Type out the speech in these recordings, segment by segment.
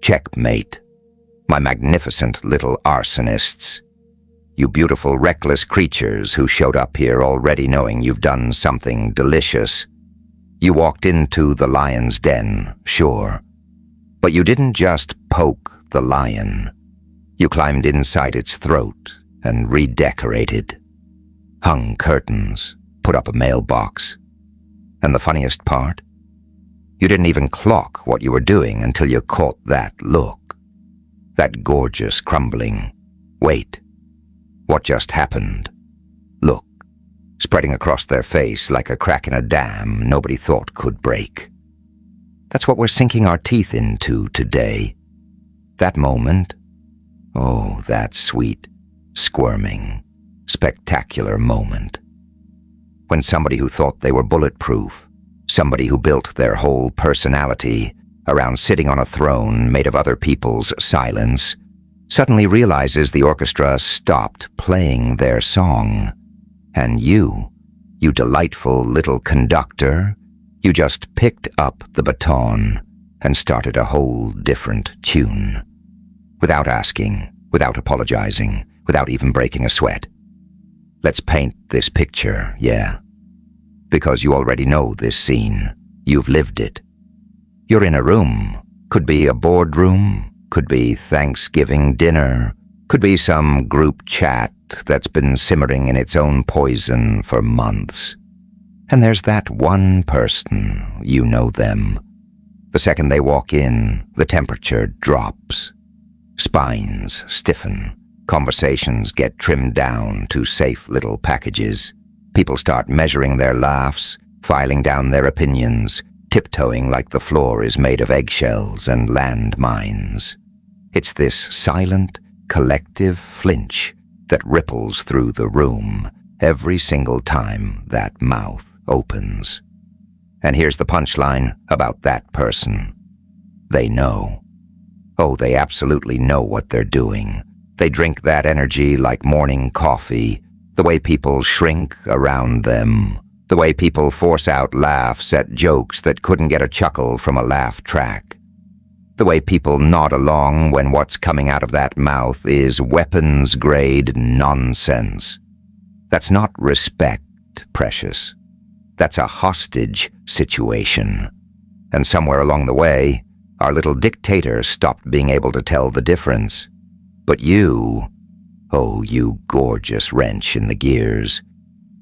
Checkmate, my magnificent little arsonists. You beautiful, reckless creatures who showed up here already knowing you've done something delicious. You walked into the lion's den, sure. But you didn't just poke the lion. You climbed inside its throat and redecorated. Hung curtains, put up a mailbox. And the funniest part? You didn't even clock what you were doing until you caught that look. That gorgeous, crumbling, wait, what just happened? Look, spreading across their face like a crack in a dam nobody thought could break. That's what we're sinking our teeth into today. That moment, oh, that sweet, squirming, spectacular moment. When somebody who thought they were bulletproof, somebody who built their whole personality around sitting on a throne made of other people's silence, suddenly realizes the orchestra stopped playing their song. And you delightful little conductor, you just picked up the baton and started a whole different tune. Without asking, without apologizing, without even breaking a sweat. Let's paint this picture, yeah. Because you already know this scene. You've lived it. You're in a room. Could be a boardroom. Could be Thanksgiving dinner. Could be some group chat that's been simmering in its own poison for months. And there's that one person, you know them. The second they walk in, the temperature drops. Spines stiffen. Conversations get trimmed down to safe little packages. People start measuring their laughs, filing down their opinions, tiptoeing like the floor is made of eggshells and landmines. It's this silent, collective flinch that ripples through the room every single time that mouth opens. And here's the punchline about that person. They know. Oh, they absolutely know what they're doing. They drink that energy like morning coffee, the way people shrink around them, the way people force out laughs at jokes that couldn't get a chuckle from a laugh track, the way people nod along when what's coming out of that mouth is weapons-grade nonsense. That's not respect, precious. That's a hostage situation. And somewhere along the way, our little dictator stopped being able to tell the difference. But you, oh, you gorgeous wrench in the gears,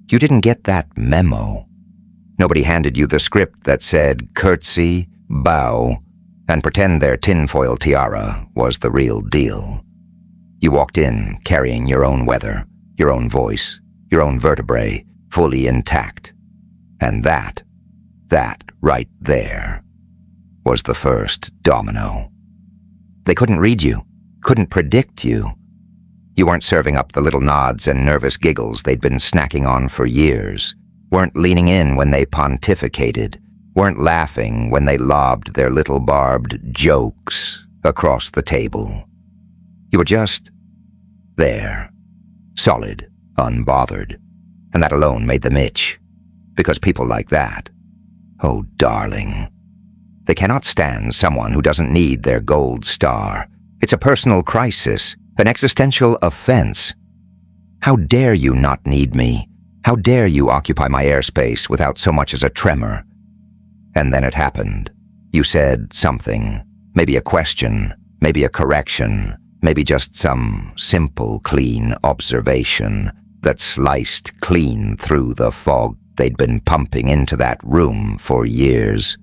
you didn't get that memo. Nobody handed you the script that said curtsy, bow, and pretend their tinfoil tiara was the real deal. You walked in carrying your own weather, your own voice, your own vertebrae, fully intact. And that right there, was the first domino. They couldn't read you, couldn't predict you. You weren't serving up the little nods and nervous giggles they'd been snacking on for years, weren't leaning in when they pontificated, weren't laughing when they lobbed their little barbed jokes across the table. You were just there, solid, unbothered, and that alone made them itch, because people like that, oh darling, they cannot stand someone who doesn't need their gold star. It's a personal crisis, an existential offense. How dare you not need me? How dare you occupy my airspace without so much as a tremor? And then it happened. You said something, maybe a question, maybe a correction, maybe just some simple, clean observation that sliced clean through the fog they'd been pumping into that room for years.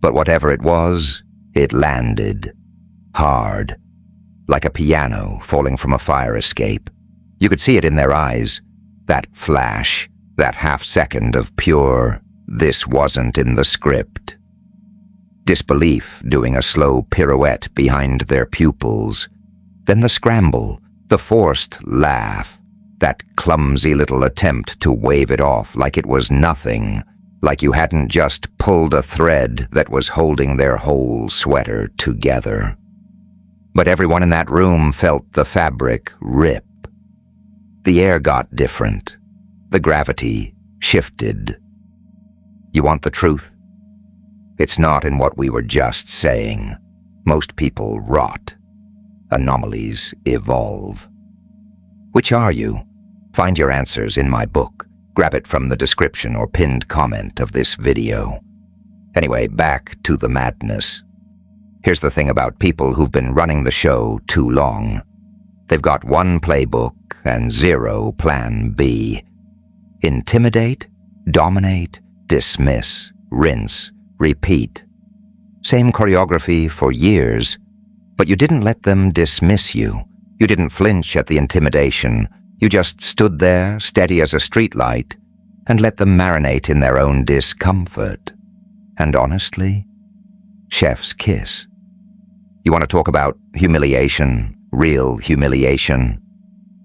But whatever it was, it landed. Hard. Like a piano falling from a fire escape. You could see it in their eyes. That flash, that half-second of pure, this wasn't in the script. Disbelief doing a slow pirouette behind their pupils. Then the scramble, the forced laugh. That clumsy little attempt to wave it off like it was nothing, like you hadn't just pulled a thread that was holding their whole sweater together. But everyone in that room felt the fabric rip. The air got different. The gravity shifted. You want the truth? It's not in what we were just saying. Most people rot. Anomalies evolve. Which are you? Find your answers in my book. Grab it from the description or pinned comment of this video. Anyway, back to the madness. Here's the thing about people who've been running the show too long. They've got one playbook and zero plan B. Intimidate, dominate, dismiss, rinse, repeat. Same choreography for years, but you didn't let them dismiss you. You didn't flinch at the intimidation. You just stood there, steady as a streetlight, and let them marinate in their own discomfort. And honestly, chef's kiss. You want to talk about humiliation, real humiliation?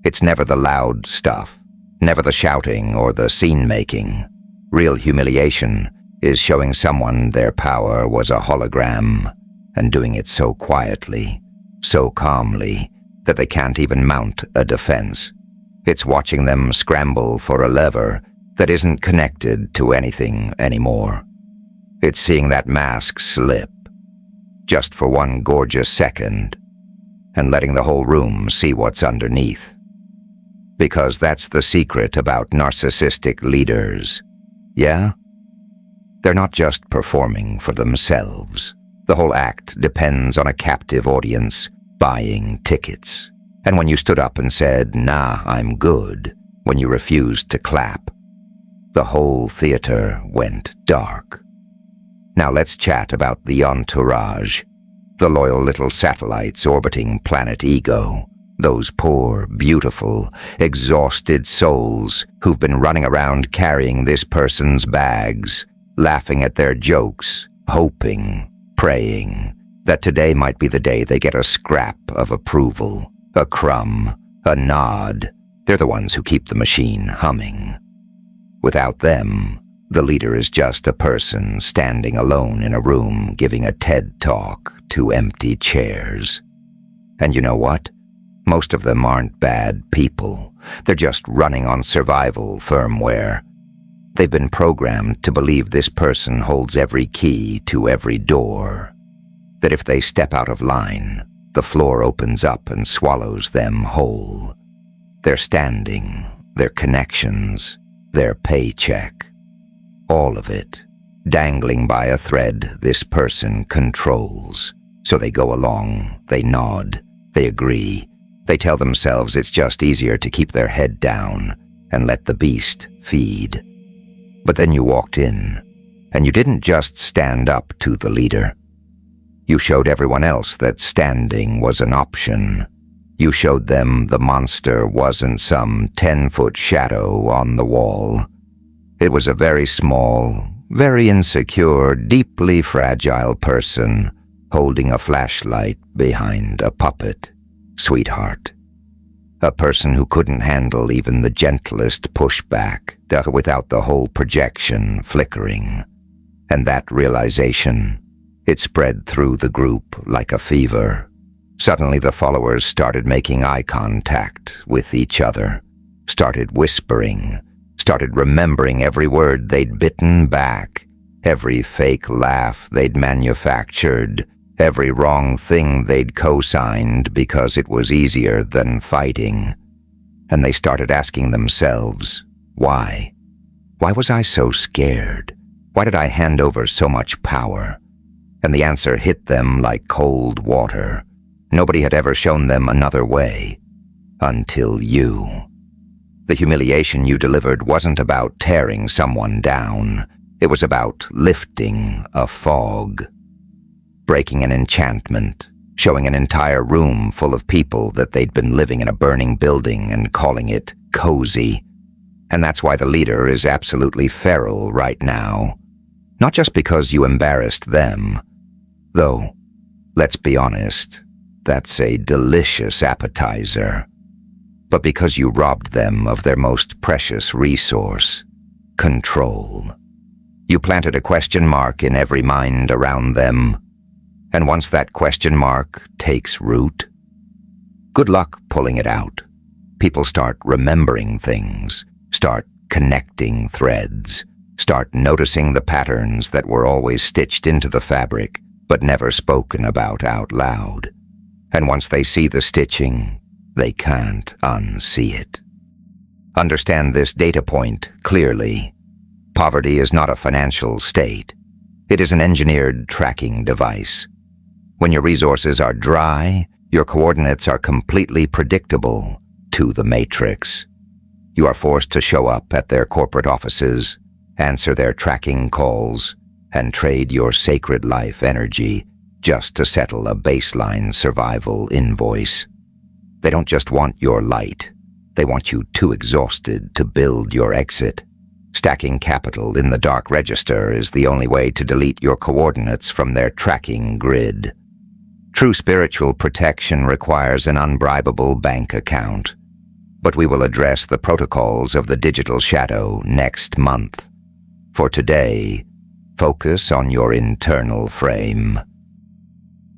It's never the loud stuff, never the shouting or the scene-making. Real humiliation is showing someone their power was a hologram and doing it so quietly, so calmly, that they can't even mount a defense. It's watching them scramble for a lever that isn't connected to anything anymore. It's seeing that mask slip, just for one gorgeous second, and letting the whole room see what's underneath. Because that's the secret about narcissistic leaders. Yeah? They're not just performing for themselves. The whole act depends on a captive audience buying tickets. And when you stood up and said, "Nah, I'm good," when you refused to clap, the whole theater went dark. Now let's chat about the entourage, the loyal little satellites orbiting planet Ego, those poor, beautiful, exhausted souls who've been running around carrying this person's bags, laughing at their jokes, hoping, praying that today might be the day they get a scrap of approval, a crumb, a nod. They're the ones who keep the machine humming. Without them, the leader is just a person standing alone in a room giving a TED talk to empty chairs. And you know what? Most of them aren't bad people. They're just running on survival firmware. They've been programmed to believe this person holds every key to every door. That if they step out of line, the floor opens up and swallows them whole. Their standing, their connections, their paycheck. All of it, dangling by a thread this person controls. So they go along, they nod, they agree. They tell themselves it's just easier to keep their head down and let the beast feed. But then you walked in, and you didn't just stand up to the leader. You showed everyone else that standing was an option. You showed them the monster wasn't some 10-foot shadow on the wall. It was a very small, very insecure, deeply fragile person holding a flashlight behind a puppet. Sweetheart. A person who couldn't handle even the gentlest pushback without the whole projection flickering. And that realization, it spread through the group like a fever. Suddenly the followers started making eye contact with each other, started whispering, started remembering every word they'd bitten back, every fake laugh they'd manufactured, every wrong thing they'd co-signed because it was easier than fighting. And they started asking themselves, why? Why was I so scared? Why did I hand over so much power? And the answer hit them like cold water. Nobody had ever shown them another way. Until you. The humiliation you delivered wasn't about tearing someone down. It was about lifting a fog. Breaking an enchantment, showing an entire room full of people that they'd been living in a burning building and calling it cozy. And that's why the leader is absolutely feral right now. Not just because you embarrassed them, though, let's be honest, that's a delicious appetizer, but because you robbed them of their most precious resource, control. You planted a question mark in every mind around them. And once that question mark takes root, good luck pulling it out. People start remembering things, start connecting threads, start noticing the patterns that were always stitched into the fabric, but never spoken about out loud. And once they see the stitching, they can't unsee it. Understand this data point clearly. Poverty is not a financial state. It is an engineered tracking device. When your resources are dry, your coordinates are completely predictable to the matrix. You are forced to show up at their corporate offices, answer their tracking calls, and trade your sacred life energy just to settle a baseline survival invoice. They don't just want your light. They want you too exhausted to build your exit. Stacking capital in the dark register is the only way to delete your coordinates from their tracking grid. True spiritual protection requires an unbribable bank account. But we will address the protocols of the digital shadow next month. For today, focus on your internal frame.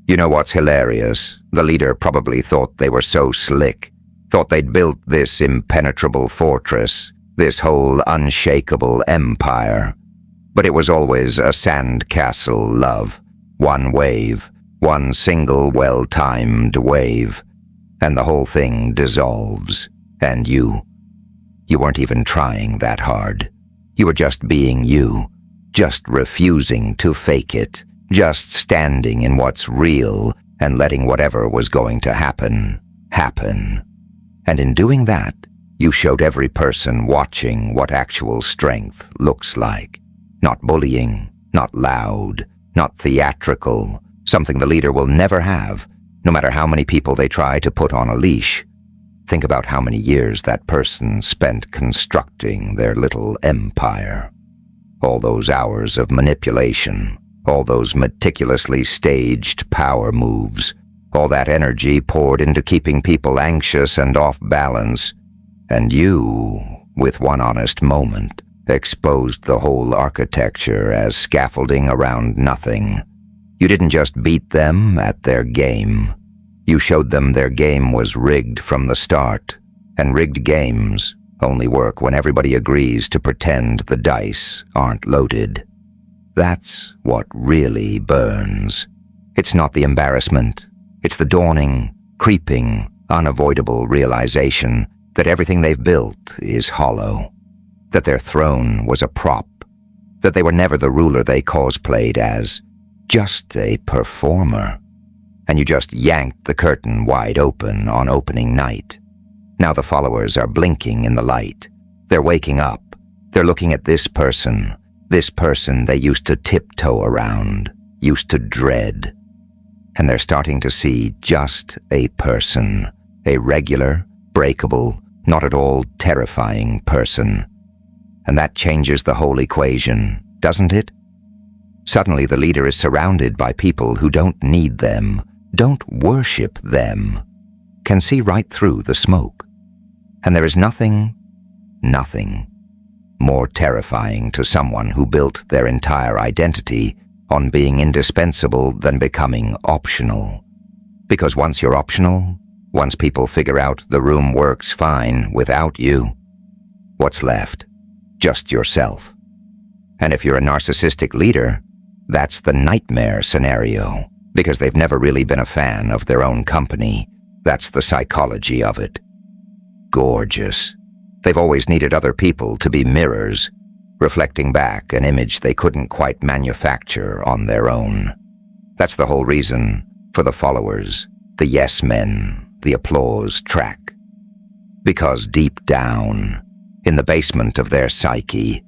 You know what's hilarious? The leader probably thought they were so slick, thought they'd built this impenetrable fortress, this whole unshakable empire. But it was always a sandcastle, love. One wave, one single well-timed wave, and the whole thing dissolves. And you weren't even trying that hard. You were just being you, just refusing to fake it, just standing in what's real and letting whatever was going to happen, happen. And in doing that, you showed every person watching what actual strength looks like. Not bullying, not loud, not theatrical, something the leader will never have, no matter how many people they try to put on a leash. Think about how many years that person spent constructing their little empire. All those hours of manipulation, all those meticulously staged power moves, all that energy poured into keeping people anxious and off balance. And you, with one honest moment, exposed the whole architecture as scaffolding around nothing. You didn't just beat them at their game. You showed them their game was rigged from the start, and rigged games only work when everybody agrees to pretend the dice aren't loaded. That's what really burns. It's not the embarrassment. It's the dawning, creeping, unavoidable realization that everything they've built is hollow, that their throne was a prop, that they were never the ruler they cosplayed as, just a performer. And you just yanked the curtain wide open on opening night. Now the followers are blinking in the light. They're waking up. They're looking at this person they used to tiptoe around, used to dread. And they're starting to see just a person, a regular, breakable, not at all terrifying person. And that changes the whole equation, doesn't it? Suddenly the leader is surrounded by people who don't need them, don't worship them, can see right through the smoke. And there is nothing more terrifying to someone who built their entire identity on being indispensable than becoming optional. Because once you're optional, once people figure out the room works fine without you, what's left? Just yourself. And if you're a narcissistic leader, that's the nightmare scenario, because they've never really been a fan of their own company. That's the psychology of it. Gorgeous. They've always needed other people to be mirrors, reflecting back an image they couldn't quite manufacture on their own. That's the whole reason for the followers, the yes men, the applause track. Because deep down, in the basement of their psyche,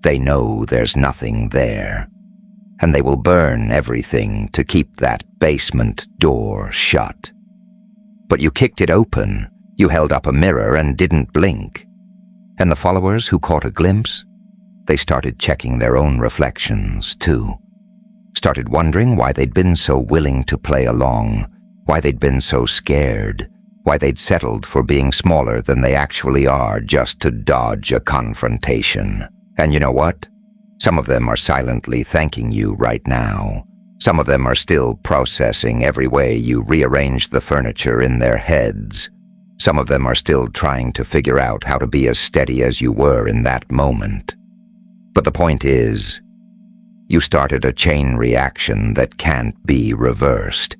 they know there's nothing there. And they will burn everything to keep that basement door shut. But you kicked it open, you held up a mirror and didn't blink. And the followers who caught a glimpse, they started checking their own reflections too. Started wondering why they'd been so willing to play along, why they'd been so scared, why they'd settled for being smaller than they actually are just to dodge a confrontation. And you know what? Some of them are silently thanking you right now. Some of them are still processing every way you rearranged the furniture in their heads. Some of them are still trying to figure out how to be as steady as you were in that moment. But the point is, You started a chain reaction that can't be reversed.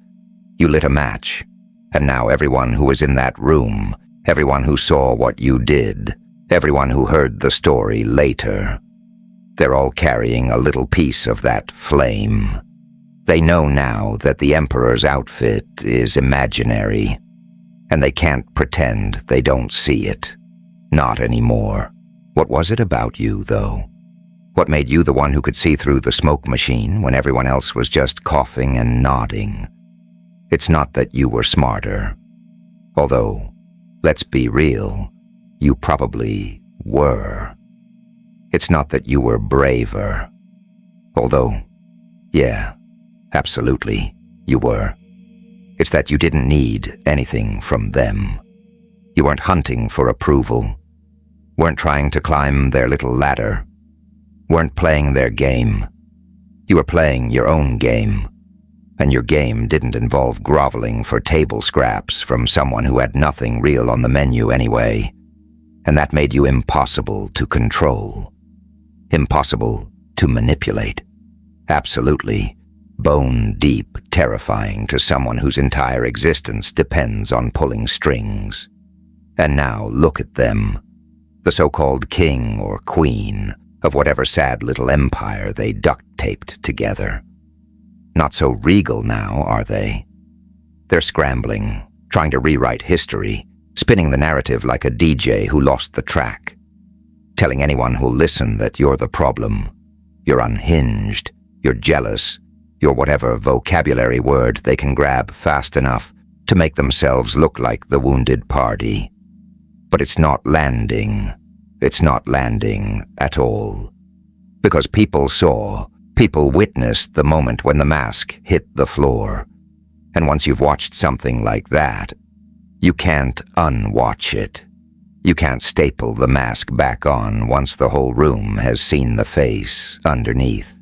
You lit a match, and now everyone who was in that room, everyone who saw what you did, everyone who heard the story later, they're all carrying a little piece of that flame. They know now that the Emperor's outfit is imaginary, and they can't pretend they don't see it. Not anymore. What was it about you, though? What made you the one who could see through the smoke machine when everyone else was just coughing and nodding? It's not that you were smarter. Although, let's be real, you probably were. It's not that you were braver. Although, yeah, absolutely, you were. It's that you didn't need anything from them. You weren't hunting for approval, weren't trying to climb their little ladder, weren't playing their game. You were playing your own game, and your game didn't involve groveling for table scraps from someone who had nothing real on the menu anyway, and that made you impossible to control, impossible to manipulate. Absolutely bone-deep terrifying to someone whose entire existence depends on pulling strings. And now look at them, the so-called king or queen of whatever sad little empire they duct-taped together. Not so regal now, are they? They're scrambling, trying to rewrite history, spinning the narrative like a DJ who lost the track, telling anyone who'll listen that you're the problem. You're unhinged, you're jealous, you're whatever vocabulary word they can grab fast enough to make themselves look like the wounded party. But it's not landing. It's not landing at all. Because people saw, people witnessed the moment when the mask hit the floor. And once you've watched something like that, you can't unwatch it. You can't staple the mask back on once the whole room has seen the face underneath.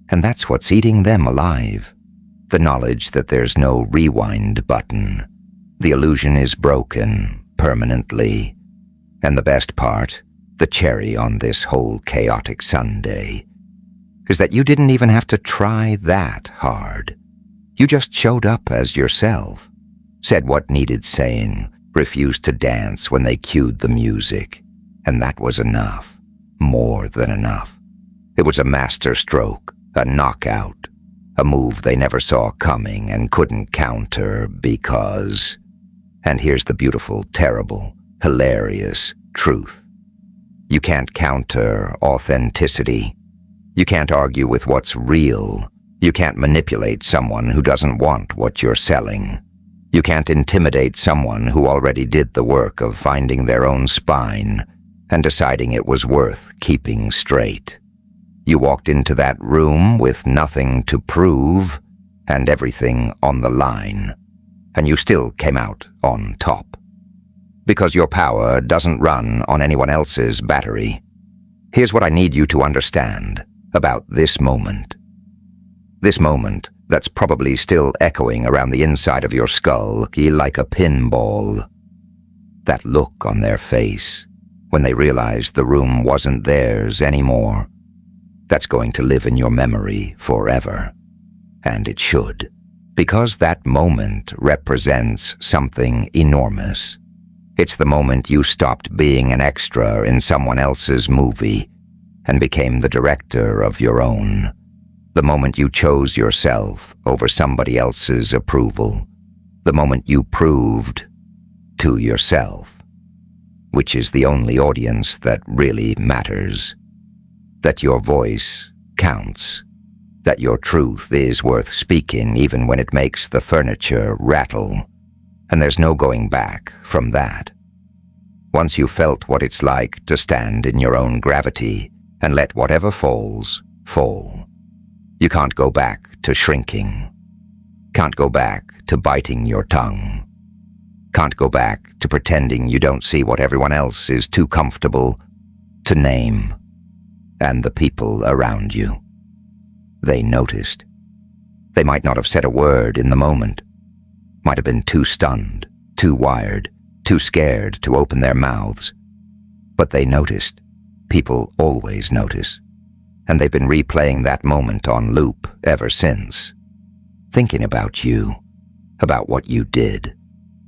And that's what's eating them alive. The knowledge that there's no rewind button. The illusion is broken permanently. And the best part, the cherry on this whole chaotic Sunday, is that you didn't even have to try that hard. You just showed up as yourself, said what needed saying, refused to dance when they cued the music, and that was enough, more than enough. It was a master stroke, a knockout, a move they never saw coming and couldn't counter because... And here's the beautiful, terrible, hilarious truth. You can't counter authenticity. You can't argue with what's real. You can't manipulate someone who doesn't want what you're selling. You can't intimidate someone who already did the work of finding their own spine and deciding it was worth keeping straight. You walked into that room with nothing to prove and everything on the line, and you still came out on top. Because your power doesn't run on anyone else's battery. Here's what I need you to understand about this moment. This moment that's probably still echoing around the inside of your skull like a pinball. That look on their face when they realized the room wasn't theirs anymore. That's going to live in your memory forever. And it should. Because that moment represents something enormous. It's the moment you stopped being an extra in someone else's movie and became the director of your own. The moment you chose yourself over somebody else's approval. The moment you proved to yourself, which is the only audience that really matters, that your voice counts, that your truth is worth speaking even when it makes the furniture rattle. And there's no going back from that. Once you felt what it's like to stand in your own gravity and let whatever falls, fall. You can't go back to shrinking. Can't go back to biting your tongue. Can't go back to pretending you don't see what everyone else is too comfortable to name. And the people around you. They noticed. They might not have said a word in the moment. Might have been too stunned, too wired, too scared to open their mouths. But they noticed. People always notice. and they've been replaying that moment on loop ever since. Thinking about you, about what you did,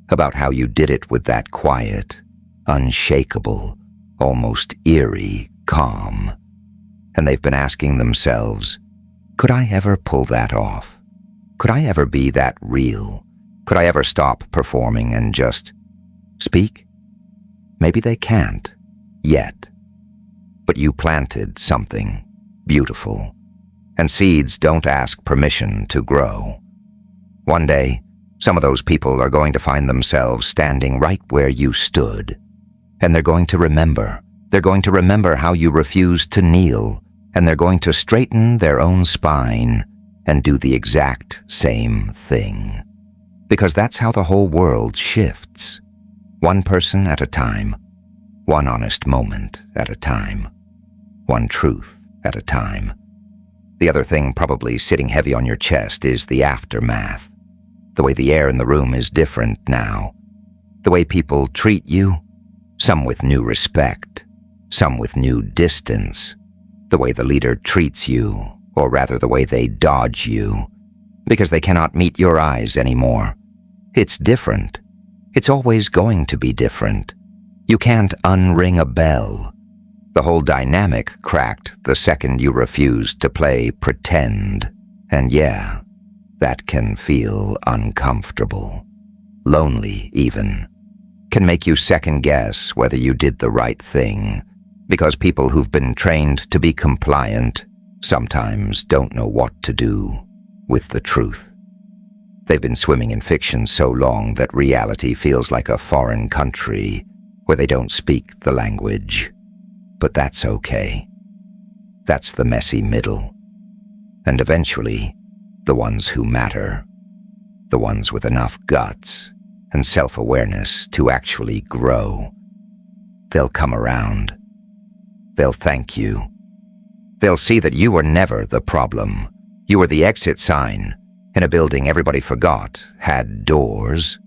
about how you did it with that quiet, unshakable, almost eerie calm. And they've been asking themselves, could I ever pull that off? Could I ever be that real? Could I ever stop performing and just speak? Maybe they can't, yet. But you planted something beautiful, and seeds don't ask permission to grow. One day, some of those people are going to find themselves standing right where you stood, and they're going to remember. They're going to remember how you refused to kneel, and they're going to straighten their own spine and do the exact same thing. Because that's how the whole world shifts. One person at a time, one honest moment at a time, one truth at a time. The other thing probably sitting heavy on your chest is the aftermath. The way the air in the room is different now. The way people treat you, some with new respect, some with new distance. The way the leader treats you, or rather the way they dodge you, because they cannot meet your eyes anymore. It's different. It's always going to be different. You can't unring a bell. The whole dynamic cracked the second you refused to play pretend. And yeah, that can feel uncomfortable. Lonely, even. Can make you second-guess whether you did the right thing, because people who've been trained to be compliant sometimes don't know what to do with the truth. They've been swimming in fiction so long that reality feels like a foreign country where they don't speak the language. But that's okay. That's the messy middle. And eventually, the ones who matter, the ones with enough guts and self-awareness to actually grow, they'll come around. They'll thank you. They'll see that you were never the problem. You were the exit sign in a building everybody forgot had doors.